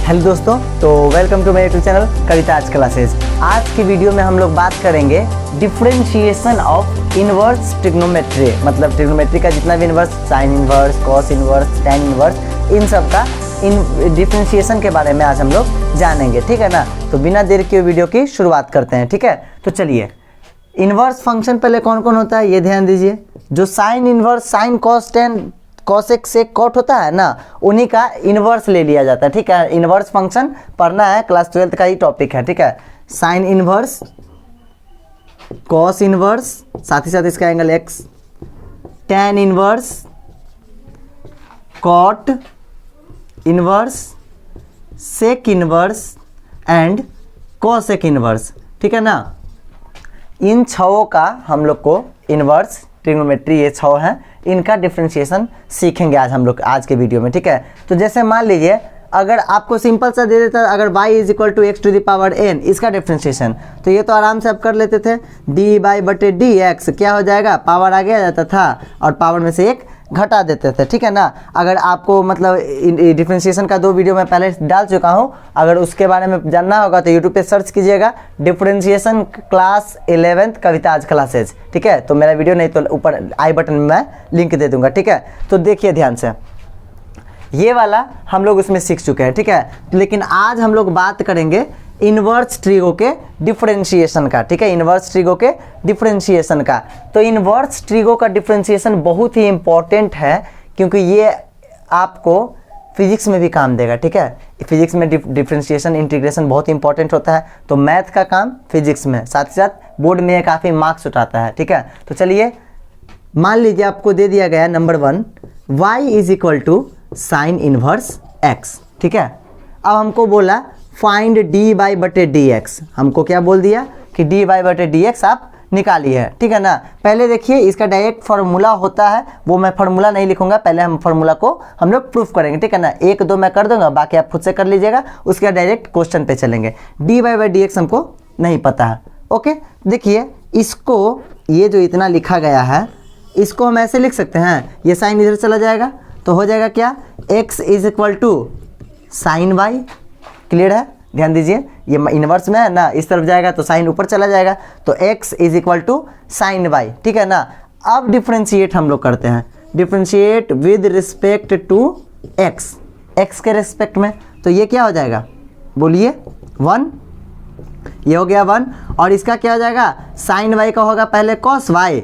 Hello दोस्तों, तो welcome to my YouTube channel Kavita आज क्लासेस। आज की वीडियो में हम लोग बात करेंगे डिफरेंशिएशन ऑफ इनवर्स ट्रिग्नोमेट्री, मतलब ट्रिग्नोमेट्री का जितना भी inverse, sine inverse, cos inverse, tan inverse, इन सब का डिफरेंशिएशन के बारे में आज हम लोग जानेंगे, ठीक है ना। तो बिना देर के वीडियो की शुरुआत करते हैं, ठीक है। तो चलिए, इनवर्स फंक्शन पहले कौन कौन होता है ये ध्यान दीजिए। जो sine inverse, sine cos tan cosec से कॉट होता है ना, उन्हीं का इनवर्स ले लिया जाता है, ठीक है। इनवर्स फंक्शन पढ़ना है, क्लास 12 का ही टॉपिक है, ठीक है। साइन इनवर्स, कॉस इनवर्स, साथ ही साथ इसका angle X, tan inverse, cot inverse, sec inverse and cosec inverse, ठीक है ना। इन छहों का हम लोग को इनवर्स ट्रिग्नोमेट्री, ये छह हैं, इनका डिफरेंशिएशन सीखेंगे आज हम लोग आज के वीडियो में, ठीक है। तो जैसे मान लीजिए, अगर आपको सिंपल सा दे देता, अगर y is equal to X to the power n, इसका डिफरेंशिएशन, तो ये तो आराम से आप कर लेते थे। डी बाई बटे डी एक्स क्या हो जाएगा, पावर आ गया जाता था और पावर में से एक घटा देते थे, ठीक है ना। अगर आपको मतलब डिफरेंशिएशन का 2 वीडियो मैं पहले डाल चुका हूँ, अगर उसके बारे में जानना होगा तो यूट्यूब पे सर्च कीजिएगा डिफरेंशिएशन क्लास 11th कविता आज क्लासेज, ठीक है। तो मेरा वीडियो नहीं तो ऊपर आई बटन में मैं लिंक दे दूंगा, ठीक है। तो देखिए ध्यान से, ये वाला हम लोग उसमें सीख चुके हैं, ठीक है। लेकिन आज हम लोग बात करेंगे इनवर्स ट्रिगो के डिफरेंशिएशन का, ठीक है। इनवर्स ट्रिगो के डिफरेंशिएशन का, तो इनवर्स ट्रिगो का डिफरेंशिएशन बहुत ही इंपॉर्टेंट है, क्योंकि ये आपको फिजिक्स में भी काम देगा, ठीक है। फिजिक्स में डिफरेंशिएशन इंटीग्रेशन बहुत इंपॉर्टेंट होता है, तो मैथ का काम फिजिक्स में, साथ ही साथ बोर्ड में काफ़ी मार्क्स उठाता है, ठीक है। तो चलिए, मान लीजिए आपको दे दिया गया number 1, y is equal to sine inverse x, ठीक है। अब हमको बोला फाइंड डी बाई बटे डी एक्स, हमको क्या बोल दिया कि डी बाई बटे डी एक्स आप निकालिए, ठीक है ना। पहले देखिए, इसका डायरेक्ट फार्मूला होता है, वो मैं फार्मूला नहीं लिखूंगा, पहले हम फार्मूला को हम लोग प्रूफ करेंगे, ठीक है ना। 1 2 मैं कर दूंगा, बाकी आप खुद से कर लीजिएगा, उसके बाद डायरेक्ट क्वेश्चन पे चलेंगे। डी बाई डी एक्स हमको नहीं पता है, ओके। देखिए, इसको ये जो इतना लिखा गया है, इसको हम ऐसे लिख सकते हैं, ये साइन इधर चला जाएगा तो हो जाएगा क्या, x is equal to sine Y, clear है। ध्यान दीजिए, ये इनवर्स में है ना, इस तरफ जाएगा तो साइन ऊपर चला जाएगा, तो x is equal to sine Y, ठीक है ना। अब डिफरेंशिएट हम लोग करते हैं, differentiate with respect to x के रिस्पेक्ट में, तो ये क्या हो जाएगा, बोलिए 1, ये हो गया 1, और इसका क्या हो जाएगा, साइन वाई का होगा पहले कॉस वाई,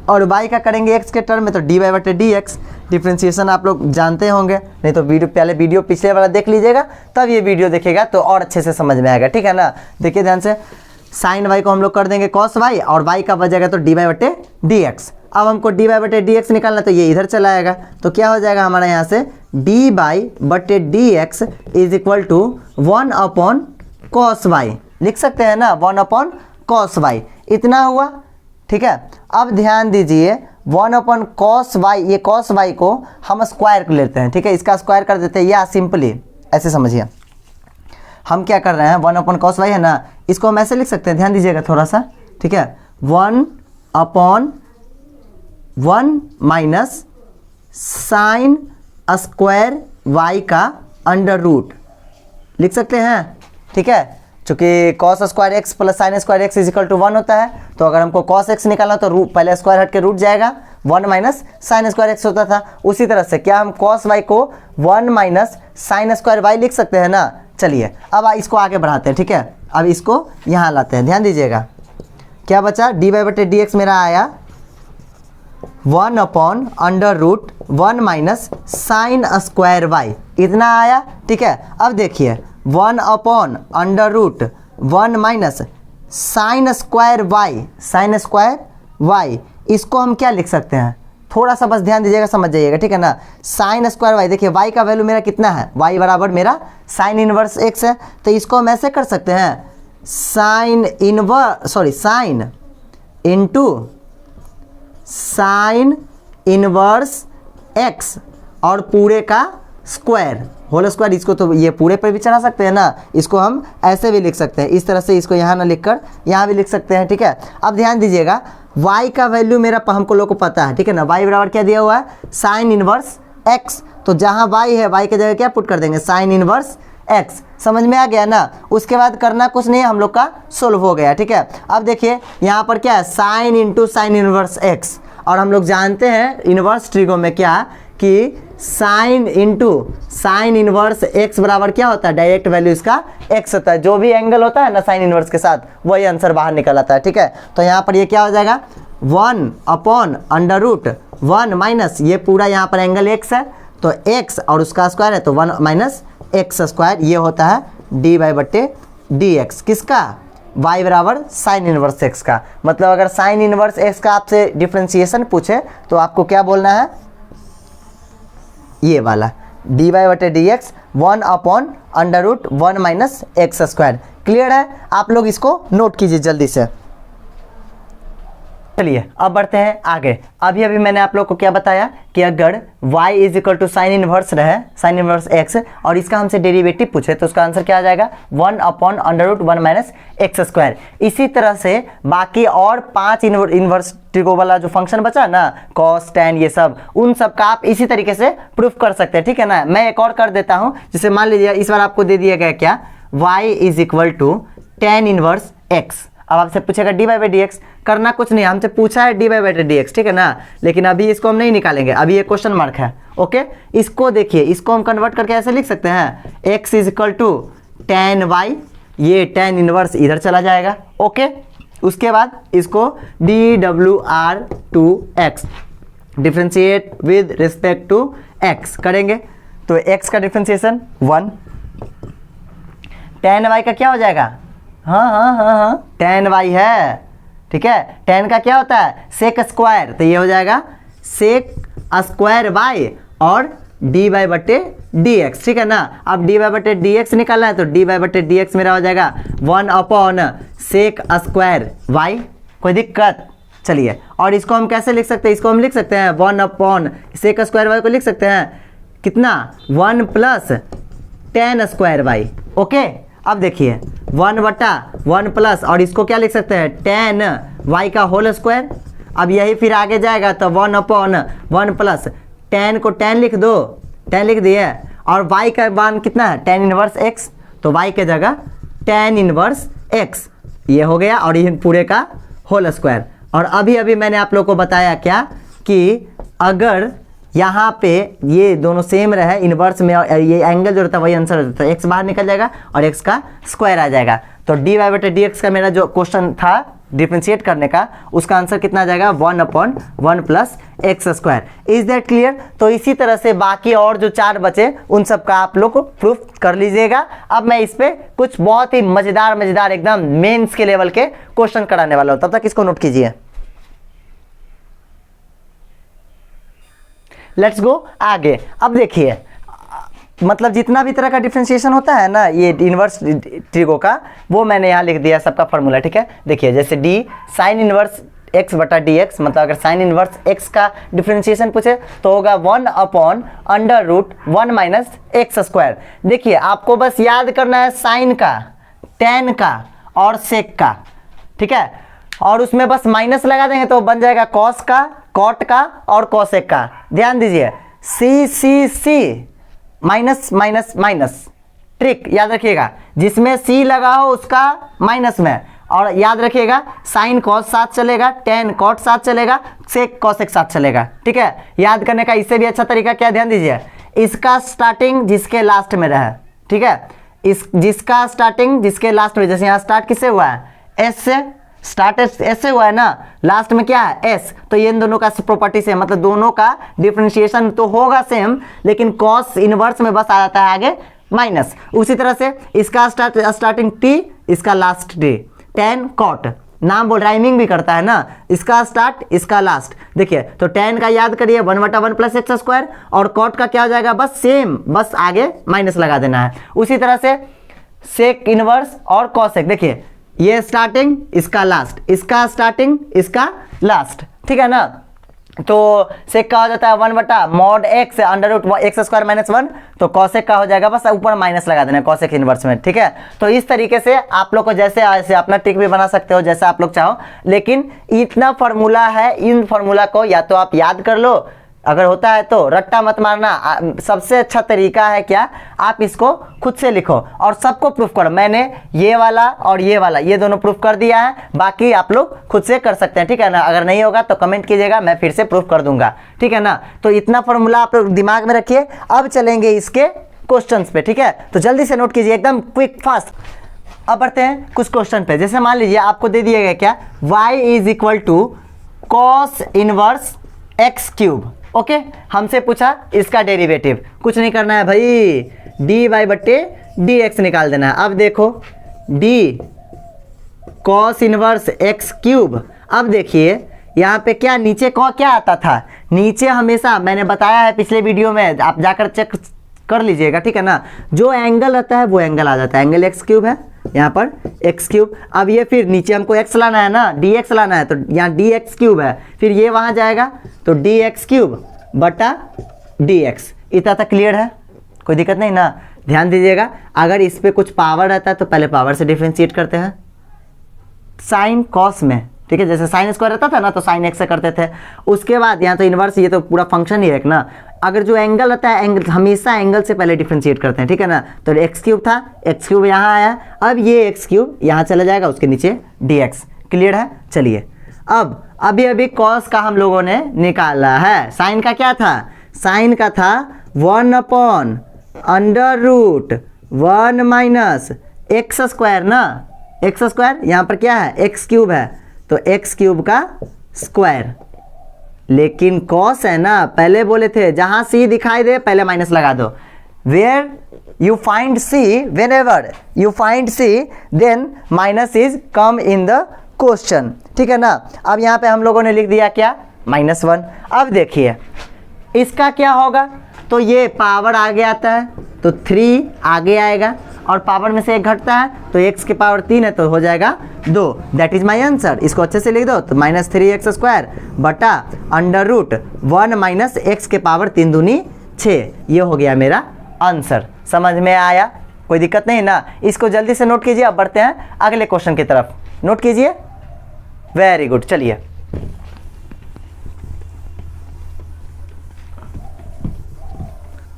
और y का करेंगे x के टर्म में, तो डी बाई बटे डी एक्स। डिफ्रेंशिएशन आप लोग जानते होंगे, नहीं तो वीडियो पिछले वाला देख लीजिएगा, तब ये वीडियो देखेगा तो और अच्छे से समझ में आएगा, ठीक है ना। देखिए ध्यान से, साइन y को हम लोग कर देंगे कॉस y, और y का बचेगा तो डी बाई बटे डी एक्स। अब हमको डी बाई बटे डी एक्स निकालना, तो ये इधर चला आएगा, तो क्या हो जाएगा हमारा यहाँ से, डी बाई बटे D X is equal to 1 upon cos Y, लिख सकते हैं ना, 1 अपॉन कॉस वाई, इतना हुआ, ठीक है। अब ध्यान दीजिए, 1 अपॉन कॉस वाई, ये कॉस वाई को हम स्क्वायर कर लेते हैं, ठीक है। इसका स्क्वायर कर देते हैं, या सिंपली ऐसे समझिए, हम क्या कर रहे हैं, 1 अपॉन कॉस वाई है ना, इसको हम ऐसे लिख सकते हैं, ध्यान दीजिएगा थोड़ा सा, ठीक है। 1 upon 1 minus sine square Y का अंडर रूट लिख सकते हैं, ठीक है। चूँकि cos square X plus sine square X is equal to 1 होता है, तो अगर हमको कॉस एक्स निकालना तो रूट पहले स्क्वायर हट के रूट जाएगा, 1 माइनस साइन स्क्वायर एक्स होता था। उसी तरह से क्या हम कॉस वाई को 1 माइनस साइन स्क्वायर वाई लिख सकते हैं ना। चलिए, अब इसको आगे बढ़ाते हैं, ठीक है। अब इसको यहाँ लाते हैं, ध्यान दीजिएगा, क्या बचा, डी बाई बटे डी एक्स मेरा आया 1 upon under root 1 minus sine square Y, इतना आया, ठीक है। अब देखिए, 1 upon under root 1 minus sine square Y, इसको हम क्या लिख सकते हैं, थोड़ा सा बस ध्यान दीजिएगा, समझ जाइएगा, ठीक है ना। साइन स्क्वायर वाई, देखिए y का वैल्यू मेरा कितना है, y बराबर मेरा साइन इनवर्स x है, तो इसको हम ऐसे कर सकते हैं, sine into sine inverse x और पूरे का स्क्वायर होल स्क्वायर, इसको तो ये पूरे पर भी चढ़ा सकते हैं ना, इसको हम ऐसे भी लिख सकते हैं, इस तरह से इसको यहाँ ना लिखकर यहाँ भी लिख सकते हैं, ठीक है। अब ध्यान दीजिएगा, y का वैल्यू मेरा हमको लोग को पता है, ठीक है ना। y बराबर क्या दिया हुआ है, साइन इनवर्स x, तो जहाँ y है y की जगह क्या पुट कर देंगे, साइन इनवर्स एक्स। समझ में आ गया ना। उसके बाद करना कुछ नहीं है, हम लोग का सोल्व हो गया। ठीक है, अब देखिए यहाँ पर क्या है, sine into sine inverse x. और हम लोग जानते हैं इनवर्स ट्रिगो में क्या कि sine into sine inverse x बराबर क्या होता है, डायरेक्ट वैल्यू इसका एक्स होता है। जो भी एंगल होता है ना साइन इनवर्स के साथ, वही आंसर बाहर निकल आता है। ठीक है, तो यहाँ पर ये क्या हो जाएगा, 1/√1 माइनस ये पूरा यहाँ पर एंगल एक्स है तो एक्स और उसका स्क्वायर है तो 1 माइनस एक्स स्क्वायर, ये होता है dy/dx किसका, y बराबर साइन इनवर्स एक्स का। मतलब अगर साइन इनवर्स एक्स का आपसे डिफ्रेंसिएशन पूछे तो आपको क्या बोलना है, ये वाला dy/dx 1/√1 minus x square. Clear है, आप लोग इसको नोट कीजिए जल्दी से। चलिए अब बढ़ते हैं आगे। अभी मैंने आप लोग को क्या बताया कि अगर y is equal to sine inverse रहे, साइन इनवर्स x, और इसका हमसे डेरिवेटिव पूछे तो उसका आंसर क्या आ जाएगा, 1/√1 माइनस एक्स स्क्वायर। इसी तरह से बाकी और 5 इनवर्स ट्रिगो वाला जो फंक्शन बचा ना, cos tan ये सब, उन सब का आप इसी तरीके से प्रूफ कर सकते हैं। ठीक है ना। मैं एक और कर देता हूँ, जैसे मान लीजिए इस बार आपको दे दिया गया क्या, y is equal to tan inverse x। अब आपसे पूछेगा dy/dx, करना कुछ नहीं, हमसे पूछा है dy/dx। ठीक है ना, लेकिन अभी इसको हम नहीं निकालेंगे, अभी ये क्वेश्चन मार्क है। ओके, इसको देखिए, इसको हम कन्वर्ट करके ऐसे लिख सकते हैं, x is equal to tan y, ये tan इनवर्स इधर चला जाएगा। ओके, उसके बाद इसको dwr/x differentiate with respect to x करेंगे तो x का डिफ्रेंशिएशन 1, tan y का क्या हो जाएगा, हाँ tan y है। ठीक है, tan का क्या होता है, सेक स्क्वायर, तो ये हो जाएगा सेक स्क्वायर y और dy/dx। ठीक है ना। अब dy/dx निकालना है तो dy/dx मेरा हो जाएगा 1/सेक स्क्वायर y। कोई दिक्कत, चलिए। और इसको हम कैसे लिख सकते हैं, इसको हम लिख सकते हैं 1/सेक स्क्वायर y को लिख सकते हैं कितना, 1 plus tan square y। Okay, अब देखिए 1/1 प्लस, और इसको क्या लिख सकते हैं, tan y का होल स्क्वायर। अब यही फिर आगे जाएगा तो 1/1 प्लस tan को tan लिख दो, tan लिख दिए, और y का मान कितना है, tan इनवर्स x, तो y के जगह tan इनवर्स x, ये हो गया, और ये पूरे का होल स्क्वायर। और अभी मैंने आप लोग को बताया क्या कि अगर यहाँ पे ये दोनों सेम रहे इनवर्स में, और ये एंगल जो रहता है वही आंसर होता है, x बाहर निकल जाएगा और x का स्क्वायर आ जाएगा। तो dy/dx का मेरा जो क्वेश्चन था डिफ्रेंशिएट करने का, उसका आंसर कितना आ जाएगा, 1/1 plus x square. Is that clear. तो इसी तरह से बाकी और जो 4 बचे उन सब का आप लोग को प्रूफ कर लीजिएगा। अब मैं इस पे कुछ बहुत ही मजेदार एकदम मेंस के लेवल के क्वेश्चन कराने वाला हूँ, तब तक इसको नोट कीजिए। लेट्स गो आगे। अब देखिए, मतलब जितना भी तरह का डिफ्रेंशिएशन होता है ना ये इनवर्स ट्रिगो का, वो मैंने यहाँ लिख दिया सबका फॉर्मूला। ठीक है, देखिए जैसे d साइन इनवर्स x/dx, मतलब अगर साइन इनवर्स x का डिफ्रेंशिएशन पूछे तो होगा 1/√1 माइनस एक्स स्क्वायर। देखिए आपको बस याद करना है साइन का, tan का और सेक का। ठीक है, और उसमें बस माइनस लगा देंगे तो बन जाएगा कॉस का, कॉट का और कॉसेक का। ध्यान दीजिए, सी माइनस माइनस माइनस, ट्रिक याद रखिएगा, जिसमें सी लगा हो उसका माइनस में, और याद रखिएगा साइन कॉस साथ चलेगा, टेन कॉट साथ चलेगा, सेक कॉसेक साथ चलेगा। ठीक है, याद करने का इससे भी अच्छा तरीका क्या, ध्यान दीजिए, इसका स्टार्टिंग जिसके लास्ट में रहे। ठीक है, इस जिसका स्टार्टिंग जिसके लास्ट में, जैसे यहाँ स्टार्ट किससे हुआ है, एस से, स्टार्ट ऐसे हुआ है ना, लास्ट में क्या है, एस, तो ये इन दोनों का प्रॉपर्टी से, मतलब दोनों का डिफरेंशिएशन तो होगा सेम, लेकिन कॉस इनवर्स में बस आ जाता है आगे माइनस। उसी तरह से इसका स्टार्टिंग टी, इसका लास्ट टी, टेन कॉट, नाम बोल राइमिंग भी करता है ना, इसका स्टार्ट इसका लास्ट। देखिए तो टेन का याद करिए 1/1 प्लस एक्स स्क्वायर, और कॉट का क्या हो जाएगा, बस सेम, बस आगे माइनस लगा देना है। उसी तरह से सेक इनवर्स और कॉसेक, देखिए ये स्टार्टिंग इसका लास्ट, इसका स्टार्टिंग इसका लास्ट। ठीक है ना, तो सेक का हो जाता है 1/mod(x) √x स्क्वायर माइनस 1, तो कॉसेक का हो जाएगा बस ऊपर माइनस लगा देना कॉसेक इनवर्स में। ठीक है, तो इस तरीके से आप लोग को जैसे ऐसे अपना ट्रिक भी बना सकते हो जैसा आप लोग चाहो, लेकिन इतना फार्मूला है, इन फार्मूला को या तो आप याद कर लो अगर होता है तो रट्टा मत मारना। सबसे अच्छा तरीका है क्या, आप इसको खुद से लिखो और सबको प्रूफ करो। मैंने ये वाला और ये वाला ये दोनों प्रूफ कर दिया है, बाकी आप लोग खुद से कर सकते हैं, ठीक है ना। अगर नहीं होगा तो कमेंट कीजिएगा, मैं फिर से प्रूफ कर दूंगा, ठीक है ना। तो इतना फॉर्मूला आप लोग दिमाग में रखिए। अब चलेंगे इसके क्वेश्चंस पे, ठीक है। तो जल्दी से नोट कीजिए, एकदम क्विक फास्ट। अब बढ़ते हैं कुछ क्वेश्चन पे। जैसे मान लीजिए आपको दे दिया गया क्या, y is equal to cos inverse X cube. Okay, हमसे पूछा इसका डेरिवेटिव, कुछ नहीं करना है भाई, डी वाई बट्टे डी एक्स निकाल देना है। अब देखो D cos inverse X cube. अब देखिए यहाँ पे क्या नीचे क्या आता था, नीचे हमेशा मैंने बताया है पिछले वीडियो में, आप जाकर चेक कर लीजिएगा, ठीक है ना। जो एंगल रहता है वो एंगल आ जाता है, एंगल एक्स क्यूब है यहाँ पर एक्स क्यूब। अब ये फिर नीचे हमको एक्स लाना है ना, डी एक्स लाना है, तो यहाँ डी एक्स क्यूब है, फिर ये वहाँ जाएगा तो डी एक्स क्यूब बटा डी एक्स। इतना तक क्लियर है, कोई दिक्कत नहीं ना। ध्यान दीजिएगा, अगर इस पर कुछ पावर रहता है तो पहले पावर से डिफ्रेंशिएट करते हैं साइन कॉस में, ठीक है। जैसे साइन स्क्वायर रहता था ना तो साइन एक्स से करते थे। उसके बाद यहाँ तो इन्वर्स, ये तो पूरा फंक्शन ही है ना। अगर जो एंगल रहता है, एंगल हमेशा एंगल से पहले डिफ्रेंशिएट करते हैं, ठीक है ना। तो एक्स क्यूब था, एक्स क्यूब यहाँ आया, अब ये एक्स क्यूब यहाँ चला जाएगा, उसके नीचे डी एक्स। क्लियर है, चलिए। अब अभी कॉस का हम लोगों ने निकाला है, साइन का क्या था, साइन का था 1/√1 माइनस एक्स स्क्वायर ना, एक्स स्क्वायर। यहाँ पर क्या है, एक्स क्यूब है, तो एक्स क्यूब का स्क्वायर। लेकिन कॉस है ना, पहले बोले थे जहां सी दिखाई दे पहले माइनस लगा दो। Where you find C, whenever you find C then minus is come in the question, ठीक है ना। अब यहाँ पे हम लोगों ने लिख दिया क्या, -1। अब देखिए इसका क्या होगा, तो ये पावर आगे आता है तो 3 आगे आएगा, और पावर में से एक घटता है तो x की पावर 3 है तो हो जाएगा 2। That is my answer. इसको अच्छे से लिख दो तो -3x² बटा √1 माइनस एक्स के पावर 3 दूनी 6। ये हो गया मेरा आंसर। समझ में आया, कोई दिक्कत नहीं ना। इसको जल्दी से नोट कीजिए। अब बढ़ते हैं अगले क्वेश्चन की तरफ, नोट कीजिए। वेरी गुड, चलिए।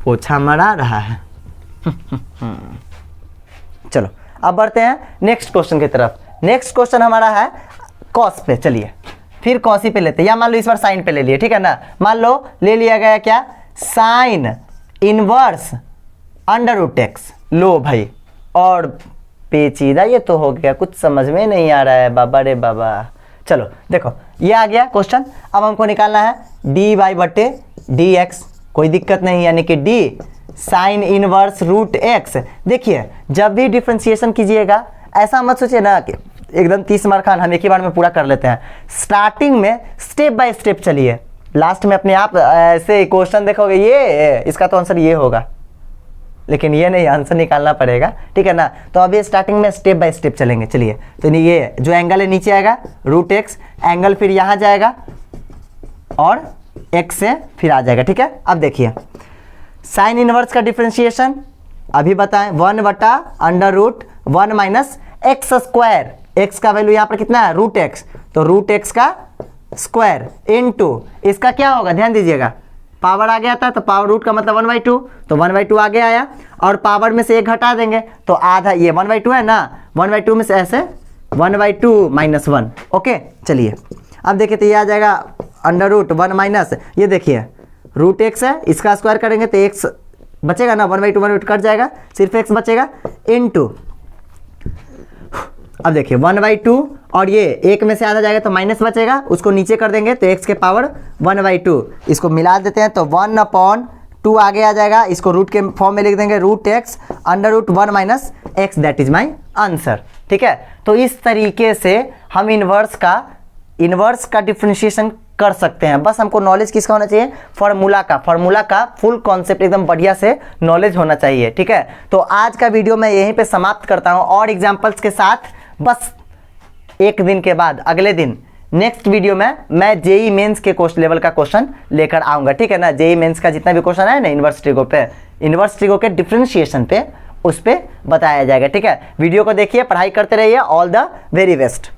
पोछा मरा रहा है चलो अब बढ़ते हैं नेक्स्ट क्वेश्चन की तरफ। नेक्स्ट क्वेश्चन हमारा है कॉस पे, चलिए फिर कॉस ही पे लेते हैं, या मान लो इस बार साइन पे ले लिए, ठीक है ना। मान लो ले लिया गया क्या, साइन इनवर्स √x। लो भाई, और पेचीदा ये तो हो गया, कुछ समझ में नहीं आ रहा है बाबा रे बाबा। चलो देखो ये आ गया क्वेश्चन। अब हमको निकालना है डी वाई बटे डी एक्स, कोई दिक्कत नहीं, यानी कि डी साइन इनवर्स √x। देखिए जब भी डिफ्रेंशिएशन कीजिएगा ऐसा मत सोचिए ना कि एकदम 30 मार खान हम एक ही बार में पूरा कर लेते हैं। स्टार्टिंग में स्टेप बाय स्टेप चलिए, लास्ट में अपने आप ऐसे क्वेश्चन देखोगे ये इसका तो आंसर ये होगा, लेकिन ये नहीं, आंसर निकालना पड़ेगा, ठीक है ना। तो अभी स्टार्टिंग में स्टेप बाय स्टेप चलेंगे, चलिए। तो ये जो एंगल है नीचे आएगा √x, एंगल फिर यहाँ जाएगा और x से फिर आ जाएगा, ठीक है। अब देखिए साइन इनवर्स का डिफरेंशिएशन अभी बताएं, 1/√1 माइनस x²। x का वैल्यू यहाँ पर कितना है, √x, तो √x का स्क्वायर इनटू इसका क्या होगा, ध्यान दीजिएगा, पावर आ गया था तो पावर रूट का मतलब 1/2, तो 1/2 आगे आया, और पावर में से एक घटा देंगे तो आधा, ये 1/2 है ना, 1/2 में से ऐसे 1/2 - 1। ओके चलिए अब देखिए तो ये आ जाएगा √1 माइनस, ये देखिए √x है, इसका स्क्वायर करेंगे तो x बचेगा ना, 1/2 कट जाएगा, सिर्फ x बचेगा इनटू, अब देखिए 1/2 और ये एक में से आधा जाएगा तो माइनस बचेगा, उसको नीचे कर देंगे तो x के पावर 1/2, इसको मिला देते हैं तो 1/2 आगे आ जाएगा, इसको रूट के फॉर्म में लिख देंगे √x √1 minus x, that is my answer, ठीक है। तो इस तरीके से हम इन्वर्स का डिफरेंशिएशन कर सकते हैं। बस हमको नॉलेज किसका होना चाहिए, फार्मूला का फुल कॉन्सेप्ट एकदम बढ़िया से नॉलेज होना चाहिए, ठीक है। तो आज का वीडियो मैं यहीं पे समाप्त करता हूं और एग्जांपल्स के साथ। बस एक दिन के बाद अगले दिन नेक्स्ट वीडियो में मैं जेई मेंस के लेवल का क्वेश्चन लेकर आऊंगा, ठीक है ना। जेई मेंस का जितना भी क्वेश्चन है ना इन्वर्स ट्रिगो के डिफरेंशिएशन पे, उस पे बताया जाएगा, ठीक है। वीडियो को देखिए, पढ़ाई करते रहिए। All the very best.